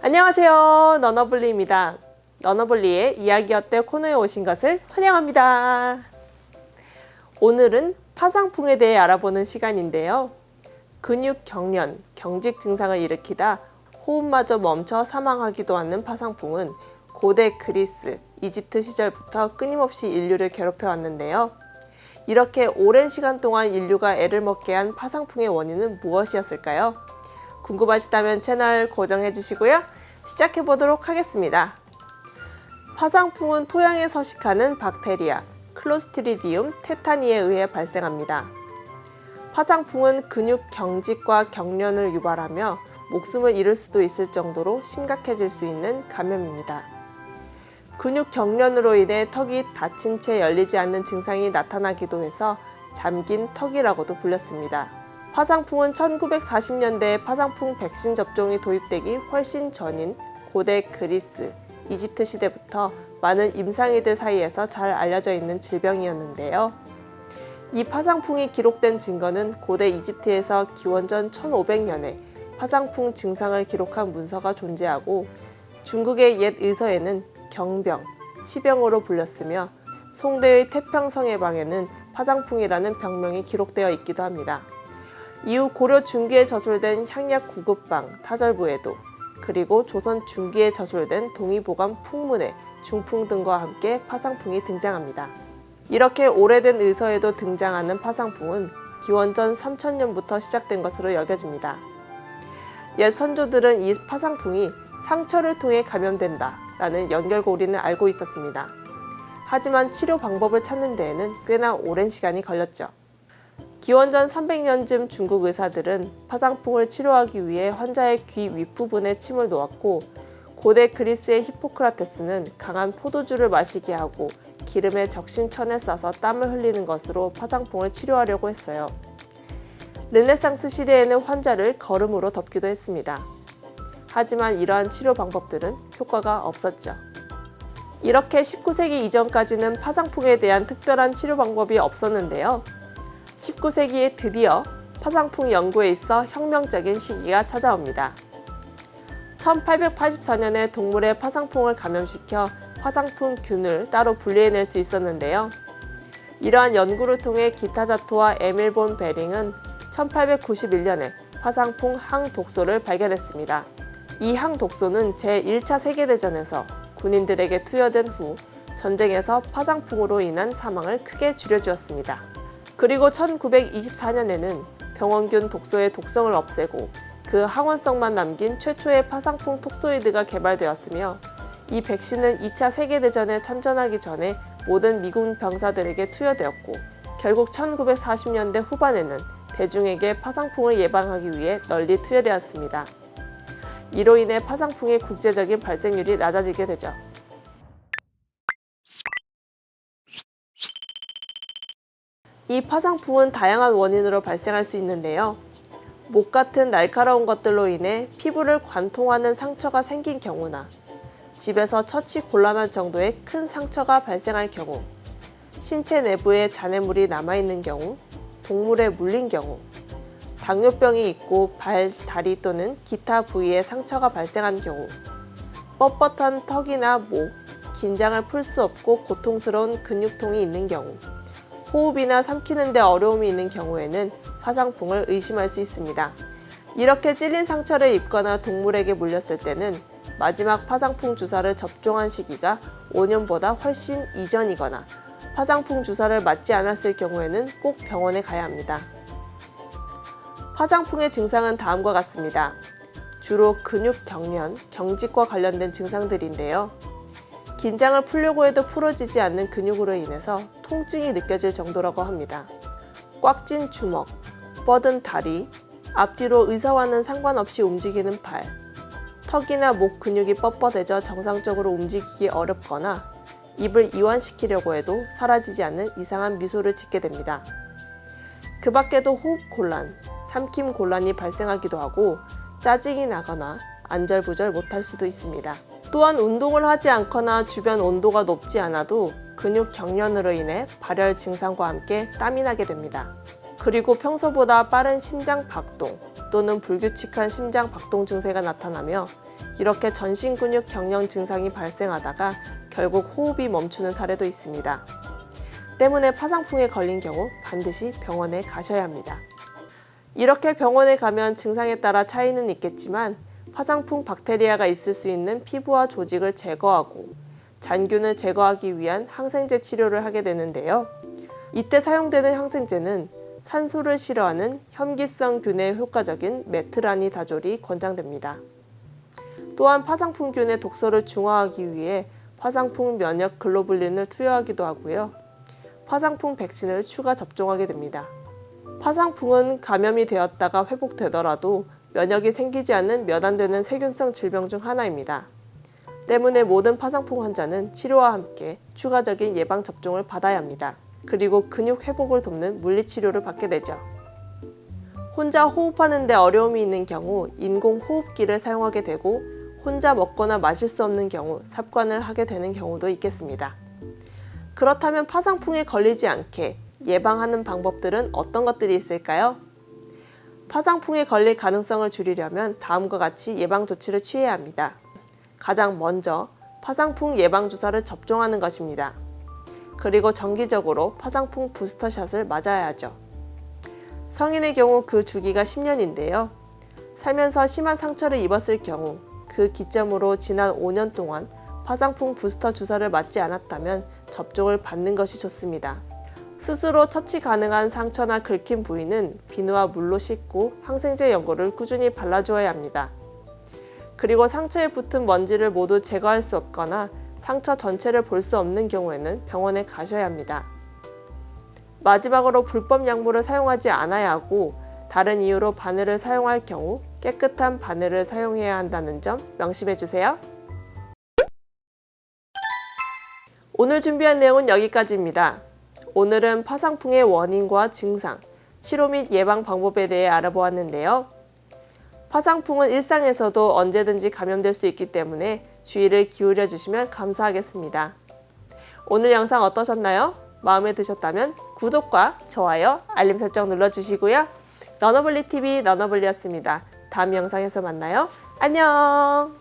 안녕하세요. 너너블리입니다. 너너블리의 이야기 어때 코너에 오신 것을 환영합니다. 오늘은 파상풍에 대해 알아보는 시간인데요. 근육 경련, 경직 증상을 일으키다 호흡마저 멈춰 사망하기도 하는 파상풍은 고대 그리스, 이집트 시절부터 끊임없이 인류를 괴롭혀 왔는데요. 이렇게 오랜 시간 동안 인류가 애를 먹게 한 파상풍의 원인은 무엇이었을까요? 궁금하시다면 채널 고정해 주시고요. 시작해 보도록 하겠습니다. 파상풍은 토양에 서식하는 박테리아 클로스트리디움 테타니에 의해 발생합니다. 파상풍은 근육 경직과 경련을 유발하며 목숨을 잃을 수도 있을 정도로 심각해질 수 있는 감염입니다. 근육 경련으로 인해 턱이 다친 채 열리지 않는 증상이 나타나기도 해서 잠긴 턱이라고도 불렸습니다. 파상풍은 1940년대에 파상풍 백신 접종이 도입되기 훨씬 전인 고대 그리스, 이집트 시대부터 많은 임상의들 사이에서 잘 알려져 있는 질병이었는데요. 이 파상풍이 기록된 증거는 고대 이집트에서 기원전 1500년에 파상풍 증상을 기록한 문서가 존재하고 중국의 옛 의서에는 경병, 치병으로 불렸으며 송대의 태평성해방에는 파상풍이라는 병명이 기록되어 있기도 합니다. 이후 고려 중기에 저술된 향약 구급방 타절부에도 그리고 조선 중기에 저술된 동의보감 풍문에 중풍 등과 함께 파상풍이 등장합니다. 이렇게 오래된 의서에도 등장하는 파상풍은 기원전 3000년부터 시작된 것으로 여겨집니다. 옛 선조들은 이 파상풍이 상처를 통해 감염된다 라는 연결고리는 알고 있었습니다. 하지만 치료 방법을 찾는 데에는 꽤나 오랜 시간이 걸렸죠. 기원전 300년쯤 중국 의사들은 파상풍을 치료하기 위해 환자의 귀 윗부분에 침을 놓았고 고대 그리스의 히포크라테스는 강한 포도주를 마시게 하고 기름에 적신 천에 싸서 땀을 흘리는 것으로 파상풍을 치료하려고 했어요. 르네상스 시대에는 환자를 거름으로 덮기도 했습니다. 하지만 이러한 치료 방법들은 효과가 없었죠. 이렇게 19세기 이전까지는 파상풍에 대한 특별한 치료 방법이 없었는데요. 19세기에 드디어 파상풍 연구에 있어 혁명적인 시기가 찾아옵니다. 1884년에 동물의 파상풍을 감염시켜 파상풍균을 따로 분리해낼 수 있었는데요. 이러한 연구를 통해 기타자토와 에밀 본 베링은 1891년에 파상풍 항독소를 발견했습니다. 이 항독소는 제1차 세계대전에서 군인들에게 투여된 후 전쟁에서 파상풍으로 인한 사망을 크게 줄여주었습니다. 그리고 1924년에는 병원균 독소의 독성을 없애고 그 항원성만 남긴 최초의 파상풍 톡소이드가 개발되었으며 이 백신은 2차 세계대전에 참전하기 전에 모든 미군 병사들에게 투여되었고 결국 1940년대 후반에는 대중에게 파상풍을 예방하기 위해 널리 투여되었습니다. 이로 인해 파상풍의 국제적인 발생률이 낮아지게 되죠. 이 파상풍은 다양한 원인으로 발생할 수 있는데요. 목 같은 날카로운 것들로 인해 피부를 관통하는 상처가 생긴 경우나 집에서 처치 곤란한 정도의 큰 상처가 발생할 경우, 신체 내부에 잔해물이 남아있는 경우, 동물에 물린 경우, 당뇨병이 있고 발, 다리 또는 기타 부위에 상처가 발생한 경우, 뻣뻣한 턱이나 목, 긴장을 풀 수 없고 고통스러운 근육통이 있는 경우, 호흡이나 삼키는 데 어려움이 있는 경우에는 파상풍을 의심할 수 있습니다. 이렇게 찔린 상처를 입거나 동물에게 물렸을 때는 마지막 파상풍 주사를 접종한 시기가 5년보다 훨씬 이전이거나 파상풍 주사를 맞지 않았을 경우에는 꼭 병원에 가야 합니다. 파상풍의 증상은 다음과 같습니다. 주로 근육 경련, 경직과 관련된 증상들인데요. 긴장을 풀려고 해도 풀어지지 않는 근육으로 인해서 통증이 느껴질 정도라고 합니다. 꽉 찐 주먹, 뻗은 다리, 앞뒤로 의사와는 상관없이 움직이는 팔, 턱이나 목 근육이 뻣뻣해져 정상적으로 움직이기 어렵거나 입을 이완시키려고 해도 사라지지 않는 이상한 미소를 짓게 됩니다. 그 밖에도 호흡 곤란, 삼킴 곤란이 발생하기도 하고 짜증이 나거나 안절부절 못할 수도 있습니다. 또한 운동을 하지 않거나 주변 온도가 높지 않아도 근육 경련으로 인해 발열 증상과 함께 땀이 나게 됩니다. 그리고 평소보다 빠른 심장 박동 또는 불규칙한 심장 박동 증세가 나타나며 이렇게 전신근육 경련 증상이 발생하다가 결국 호흡이 멈추는 사례도 있습니다. 때문에 파상풍에 걸린 경우 반드시 병원에 가셔야 합니다. 이렇게 병원에 가면 증상에 따라 차이는 있겠지만 파상풍 박테리아가 있을 수 있는 피부와 조직을 제거하고 잔균을 제거하기 위한 항생제 치료를 하게 되는데요. 이때 사용되는 항생제는 산소를 싫어하는 혐기성균에 효과적인 메트라니다졸이 권장됩니다. 또한 파상풍균의 독소를 중화하기 위해 파상풍 면역 글로불린을 투여하기도 하고요. 파상풍 백신을 추가 접종하게 됩니다. 파상풍은 감염이 되었다가 회복되더라도 면역이 생기지 않는 몇 안 되는 세균성 질병 중 하나입니다. 때문에 모든 파상풍 환자는 치료와 함께 추가적인 예방 접종을 받아야 합니다. 그리고 근육 회복을 돕는 물리치료를 받게 되죠. 혼자 호흡하는 데 어려움이 있는 경우 인공호흡기를 사용하게 되고 혼자 먹거나 마실 수 없는 경우 삽관을 하게 되는 경우도 있겠습니다. 그렇다면 파상풍에 걸리지 않게 예방하는 방법들은 어떤 것들이 있을까요? 파상풍에 걸릴 가능성을 줄이려면 다음과 같이 예방 조치를 취해야 합니다. 가장 먼저 파상풍 예방주사를 접종하는 것입니다. 그리고 정기적으로 파상풍 부스터샷을 맞아야 하죠. 성인의 경우 그 주기가 10년인데요. 살면서 심한 상처를 입었을 경우 그 기점으로 지난 5년 동안 파상풍 부스터 주사를 맞지 않았다면 접종을 받는 것이 좋습니다. 스스로 처치 가능한 상처나 긁힌 부위는 비누와 물로 씻고 항생제 연고를 꾸준히 발라주어야 합니다. 그리고 상처에 붙은 먼지를 모두 제거할 수 없거나 상처 전체를 볼 수 없는 경우에는 병원에 가셔야 합니다. 마지막으로 불법 약물을 사용하지 않아야 하고 다른 이유로 바늘을 사용할 경우 깨끗한 바늘을 사용해야 한다는 점 명심해 주세요. 오늘 준비한 내용은 여기까지입니다. 오늘은 파상풍의 원인과 증상, 치료 및 예방 방법에 대해 알아보았는데요. 파상풍은 일상에서도 언제든지 감염될 수 있기 때문에 주의를 기울여 주시면 감사하겠습니다. 오늘 영상 어떠셨나요? 마음에 드셨다면 구독과 좋아요, 알림 설정 눌러주시고요. 너너블리TV 너너블리였습니다. 다음 영상에서 만나요. 안녕!